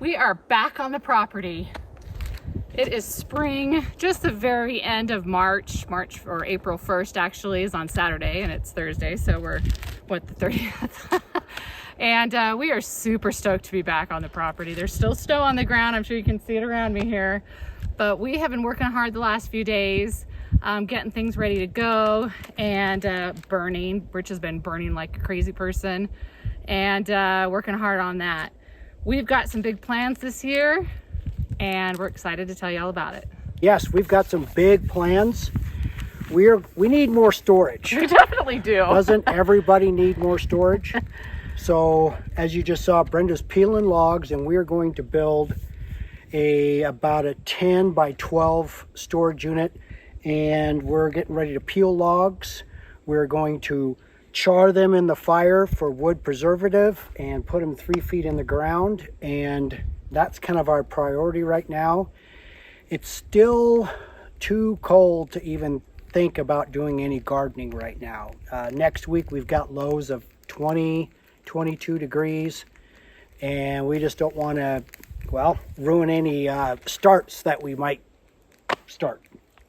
We are back on the property. It is spring, just the very end of March or April 1st actually is on Saturday, and it's Thursday, so we're, what, the 30th? And we are super stoked to be back on the property. There's still snow on the ground. I'm sure you can see it around me here. But we have been working hard the last few days, getting things ready to go and burning. Rich has been burning like a crazy person and working hard on that. We've got some big plans this year and we're excited to tell you all about it. Yes, we've got some big plans. We need more storage. We definitely do. Doesn't everybody need more storage? So as you just saw, Brenda's peeling logs and we're going to build about a 10 by 12 storage unit, and we're getting ready to peel logs. We're going to char them in the fire for wood preservative and put them 3 feet in the ground, and that's kind of our priority right now. It's still too cold to even think about doing any gardening right now. Next week we've got lows of 20, 22 degrees, and we just don't want to, well, ruin any starts that we might start.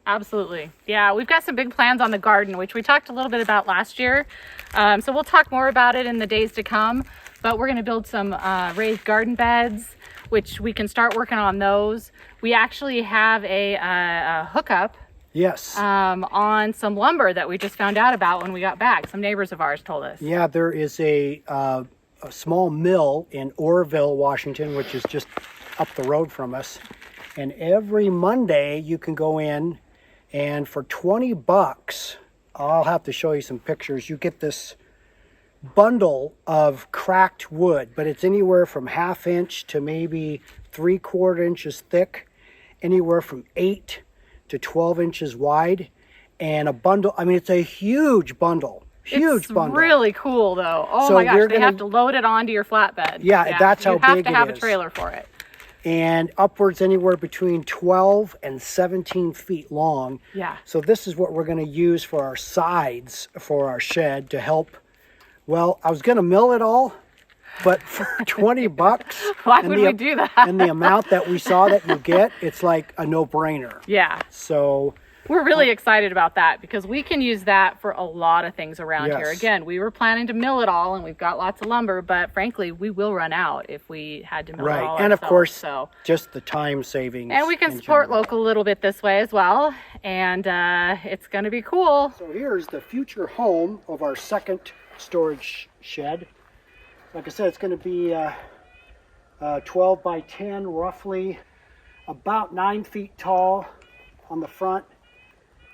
Absolutely. Yeah, we've got some big plans on the garden, which we talked a little bit about last year. So we'll talk more about it in the days to come, but we're going to build some raised garden beds, which we can start working on those. We actually have a hookup. Yes. On some lumber that we just found out about when we got back. Some neighbors of ours told us. Yeah, there is a small mill in Orville, Washington, which is just up the road from us. And every Monday you can go in, and for 20 bucks, I'll have to show you some pictures. You get this bundle of cracked wood, but it's anywhere from 1/2 inch to maybe 3/4 inches thick, anywhere from 8 to 12 inches wide, and a bundle. I mean, it's a huge bundle. Huge bundle. It's really cool though. Oh so my gosh, they have to load it onto your flatbed. Yeah, that's how big it is. You have to have a trailer for it. And upwards anywhere between 12 and 17 feet long. Yeah. So this is what we're going to use for our sides for our shed to help. Well, I was going to mill it all, but for 20 bucks. Why would we do that? And the amount that we saw that you get, it's like a no-brainer. Yeah. So we're really excited about that because we can use that for a lot of things around here. Again, we were planning to mill it all and we've got lots of lumber, but frankly, we will run out if we had to mill it all ourselves. And of course, just the time savings. And we can support local a little bit this way as well. And it's going to be cool. So here's the future home of our second storage shed. Like I said, it's going to be 12 by 10, roughly about 9 feet tall on the front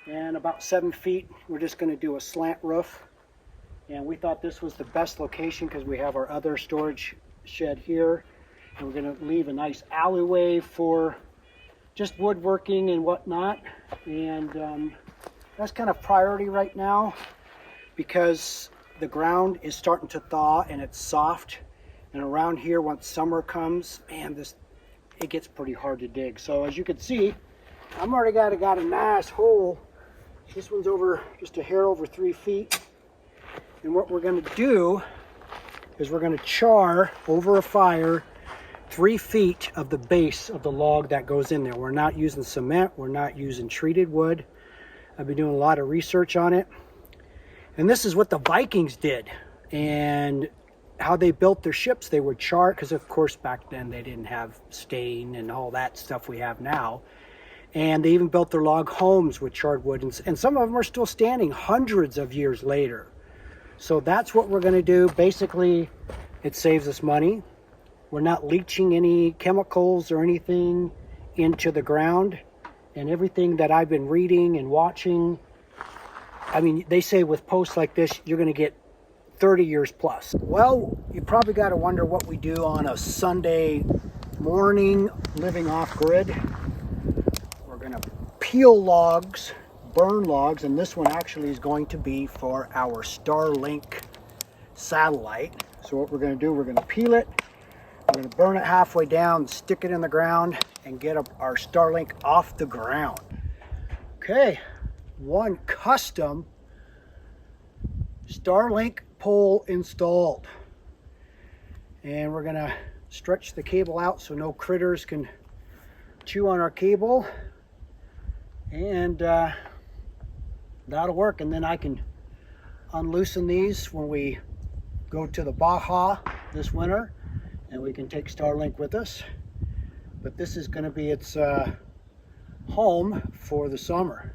and about 7 feet. We're just going to do a slant roof, and we thought this was the best location because we have our other storage shed here, and we're going to leave a nice alleyway for just woodworking and whatnot. And that's kind of priority right now because the ground is starting to thaw and it's soft, and around here once summer comes, man, it gets pretty hard to dig. So as you can see, I'm already got a nice hole. This one's over just a hair over 3 feet, and what we're going to do is we're going to char over a fire 3 feet of the base of the log that goes in there. We're not using cement, we're not using treated wood. I've been doing a lot of research on it. And this is what the Vikings did and how they built their ships. They would char, because of course back then they didn't have stain and all that stuff we have now. And they even built their log homes with charred wood. And some of them are still standing hundreds of years later. So that's what we're going to do. Basically, it saves us money. We're not leaching any chemicals or anything into the ground. And everything that I've been reading and watching, I mean, they say with posts like this, you're going to get 30 years plus. Well, you probably got to wonder what we do on a Sunday morning living off grid. We're going to peel logs, burn logs, and this one actually is going to be for our Starlink satellite. So what we're going to do, we're going to peel it, we're going to burn it halfway down, stick it in the ground, and get our Starlink off the ground. Okay. One custom Starlink pole installed, and we're gonna stretch the cable out so no critters can chew on our cable, and that'll work. And then I can unloosen these when we go to the Baja this winter, and we can take Starlink with us. But this is going to be its home for the summer.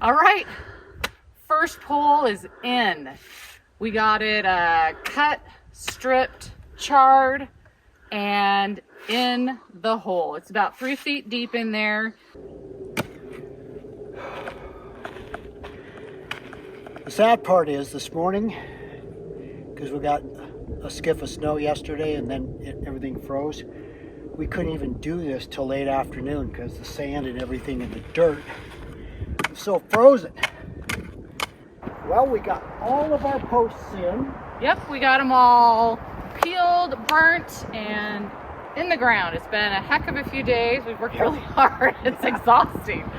All right, first pole is in. We got it cut, stripped, charred, and in the hole. It's about 3 feet deep in there. The sad part is this morning, because we got a skiff of snow yesterday and then everything froze, we couldn't even do this till late afternoon because the sand and everything in the dirt was so frozen. Well, we got all of our posts in. Yep, we got them all peeled, burnt, and in the ground. It's been a heck of a few days. We've worked really hard. It's exhausting.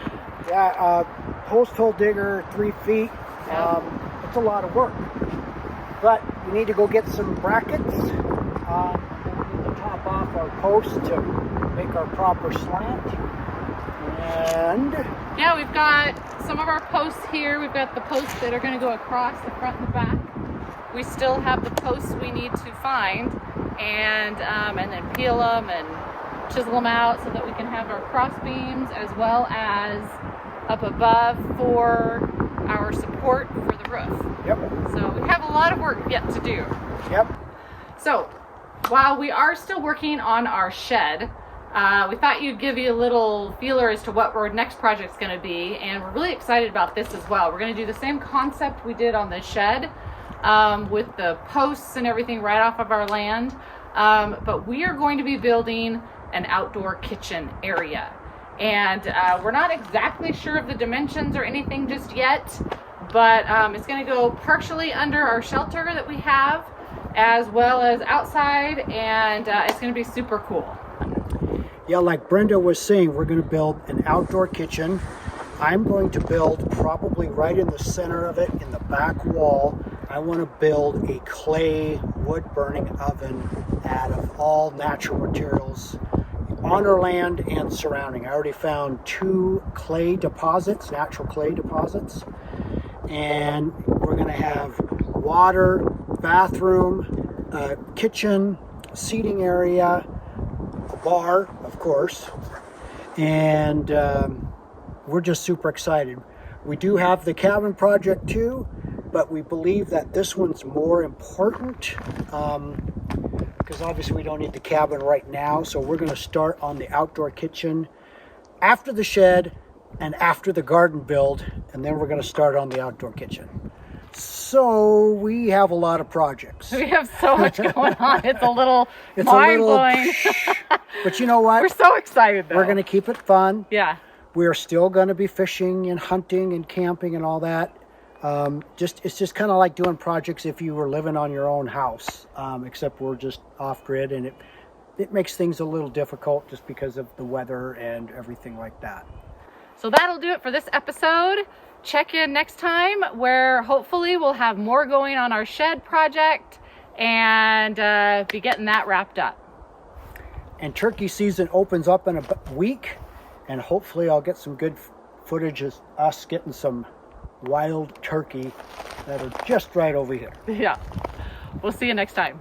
Yeah, post hole digger, 3 feet. Yep. It's a lot of work. But we need to go get some brackets. And then we need to top off our posts to make our proper slant. And yeah, we've got some of our posts here. We've got the posts that are going to go across the front and the back. We still have the posts we need to find and then peel them and chisel them out so that we can have our cross beams as well as up above for our support for the roof. yep, So we have a lot of work yet to do. yep. So while we are still working on our shed, we thought you'd give you a little feeler as to what our next project's going to be, and we're really excited about this as well. We're going to do the same concept we did on the shed with the posts and everything right off of our land, but we are going to be building an outdoor kitchen area. And we're not exactly sure of the dimensions or anything just yet, but it's going to go partially under our shelter that we have as well as outside, and it's going to be super cool. Yeah, like Brenda was saying, we're going to build an outdoor kitchen. I'm going to build probably right in the center of it, in the back wall. I want to build a clay wood burning oven out of all natural materials on our land and surrounding. I already found 2 clay deposits, natural clay deposits. And we're going to have water, bathroom, kitchen, seating area, a bar, of course, and we're just super excited. We do have the cabin project too, but we believe that this one's more important because obviously we don't need the cabin right now, so we're going to start on the outdoor kitchen after the shed and after the garden build, and then we're going to start on the outdoor kitchen. So we have a lot of projects. We have so much going on. It's a little mind-blowing. But you know what? We're so excited though. We're going to keep it fun. Yeah. We're still going to be fishing and hunting and camping and all that. It's just kind of like doing projects if you were living on your own house, except we're just off grid, and it makes things a little difficult just because of the weather and everything like that. So that'll do it for this episode. Check in next time where hopefully we'll have more going on our shed project and be getting that wrapped up. And turkey season opens up in a week, and hopefully I'll get some good footage of us getting some wild turkey that are just right over here. Yeah. We'll see you next time.